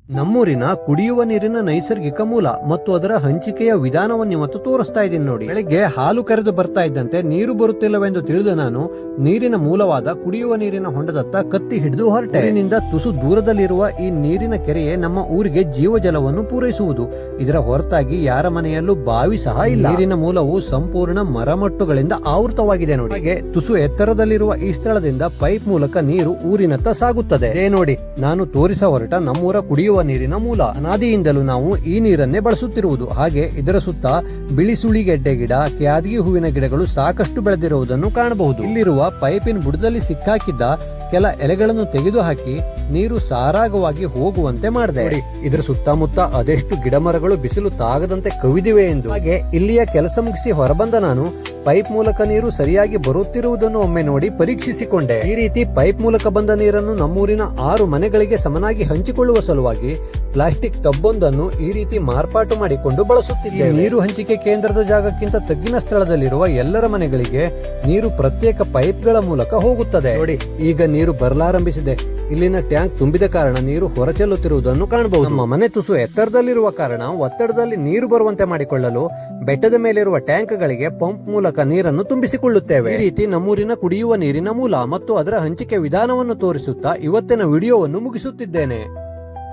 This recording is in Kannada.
ನಮ್ಮೂರಿನ ಕುಡಿಯುವ ನೀರಿನ ನೈಸರ್ಗಿಕ ಮೂಲ ಮತ್ತು ಅದರ ಹಂಚಿಕೆಯ ವಿಧಾನವನ್ನು ಇವತ್ತು ತೋರಿಸ್ತಾ ಇದ್ದೀನಿ ನೋಡಿ. ಬೆಳಿಗ್ಗೆ ಹಾಲು ಕರೆದು ಬರ್ತಾ ಇದ್ದಂತೆ ನೀರು ಬರುತ್ತಿಲ್ಲವೆಂದು ತಿಳಿದ ನಾನು ನೀರಿನ ಮೂಲವಾದ ಕುಡಿಯುವ ನೀರಿನ ಹೊಂಡದತ್ತ ಕತ್ತಿ ಹಿಡಿದು ಹೊರಟೆ. ಊರಿನಿಂದ ತುಸು ದೂರದಲ್ಲಿರುವ ಈ ನೀರಿನ ಕೆರೆಯೇ ನಮ್ಮ ಊರಿಗೆ ಜೀವಜಲವನ್ನು ಪೂರೈಸುವುದು. ಇದರ ಹೊರತಾಗಿ ಯಾರ ಮನೆಯಲ್ಲೂ ಬಾವಿ ಸಹ ಇಲ್ಲ. ನೀರಿನ ಮೂಲವು ಸಂಪೂರ್ಣ ಮರಮಟ್ಟುಗಳಿಂದ ಆವೃತವಾಗಿದೆ ನೋಡಿ. ಹಾಗೆ ತುಸು ಎತ್ತರದಲ್ಲಿರುವ ಈ ಸ್ಥಳದಿಂದ ಪೈಪ್ ಮೂಲಕ ನೀರು ಊರಿನತ್ತ ಸಾಗುತ್ತದೆ. ನೋಡಿ, ನಾನು ತೋರಿಸ ಹೊರಟ ನಮ್ಮೂರ ಕುಡಿಯುವ ನೀರಿನ ಮೂಲ. ಅನಾದಿಯಿಂದಲೂ ನಾವು ಈ ನೀರನ್ನೇ ಬಳಸುತ್ತಿರುವುದು. ಹಾಗೆ ಇದರ ಸುತ್ತ ಬಿಳಿ ಸುಳಿಗೆಡ್ಡೆ ಗಿಡ, ಕ್ಯಾದಗಿ ಹೂವಿನ ಗಿಡಗಳು ಸಾಕಷ್ಟು ಬೆಳೆದಿರುವುದನ್ನು ಕಾಣಬಹುದು. ಇಲ್ಲಿರುವ ಪೈಪಿನ ಬುಡದಲ್ಲಿ ಸಿಕ್ಕಾಕಿದ್ದ ಕೆಲ ಎಲೆಗಳನ್ನು ತೆಗೆದುಹಾಕಿ ನೀರು ಸಾರಾಗವಾಗಿ ಹೋಗುವಂತೆ ಮಾಡಿದೆ. ಇದರ ಸುತ್ತಮುತ್ತ ಅದೆಷ್ಟು ಗಿಡ ಮರಗಳು ಬಿಸಿಲು ತಾಗದಂತೆ ಕವಿದಿವೆ ಎಂದು. ಹಾಗೆ ಇಲ್ಲಿಯ ಕೆಲಸ ಮುಗಿಸಿ ಹೊರಬಂದ ನಾನು ಪೈಪ್ ಮೂಲಕ ನೀರು ಸರಿಯಾಗಿ ಬರುತ್ತಿರುವುದನ್ನು ಒಮ್ಮೆ ನೋಡಿ ಪರೀಕ್ಷಿಸಿಕೊಂಡೆ. ಈ ರೀತಿ ಪೈಪ್ ಮೂಲಕ ಬಂದ ನೀರನ್ನು ನಮ್ಮೂರಿನ 6 ಮನೆಗಳಿಗೆ ಸಮನಾಗಿ ಹಂಚಿಕೊಳ್ಳುವ ಸಲುವಾಗಿ ಪ್ಲಾಸ್ಟಿಕ್ ಟಬ್ಬೊಂದನ್ನು ಈ ರೀತಿ ಮಾರ್ಪಾಟು ಮಾಡಿಕೊಂಡು ಬಳಸುತ್ತಿದ್ದೇವೆ. ನೀರು ಹಂಚಿಕೆ ಕೇಂದ್ರದ ಜಾಗಕ್ಕಿಂತ ತಗ್ಗಿನ ಸ್ಥಳದಲ್ಲಿರುವ ಎಲ್ಲರ ಮನೆಗಳಿಗೆ ನೀರು ಪ್ರತ್ಯೇಕ ಪೈಪ್ಗಳ ಮೂಲಕ ಹೋಗುತ್ತದೆ ನೋಡಿ. ಈಗ ನೀರು ಬರಲಾರಂಭಿಸಿದೆ. ಇಲ್ಲಿನ ಟ್ಯಾಂಕ್ ತುಂಬಿದ ಕಾರಣ ನೀರು ಹೊರಚೆಲ್ಲುತ್ತಿರುವುದನ್ನು ಕಾಣಬಹುದು. ನಮ್ಮ ಮನೆ ತುಸು ಎತ್ತರದಲ್ಲಿರುವ ಕಾರಣ ಒತ್ತಡದಲ್ಲಿ ನೀರು ಬರುವಂತೆ ಮಾಡಿಕೊಳ್ಳಲು ಬೆಟ್ಟದ ಮೇಲಿರುವ ಟ್ಯಾಂಕ್ ಗಳಿಗೆ ಪಂಪ್ ಮೂಲಕ ನೀರನ್ನು ತುಂಬಿಸಿಕೊಳ್ಳುತ್ತೇವೆ. ಈ ರೀತಿ ನಮ್ಮೂರಿನ ಕುಡಿಯುವ ನೀರಿನ ಮೂಲ ಮತ್ತು ಅದರ ಹಂಚಿಕೆ ವಿಧಾನವನ್ನು ತೋರಿಸುತ್ತಾ ಇವತ್ತಿನ ವಿಡಿಯೋವನ್ನು ಮುಗಿಸುತ್ತಿದ್ದೇನೆ.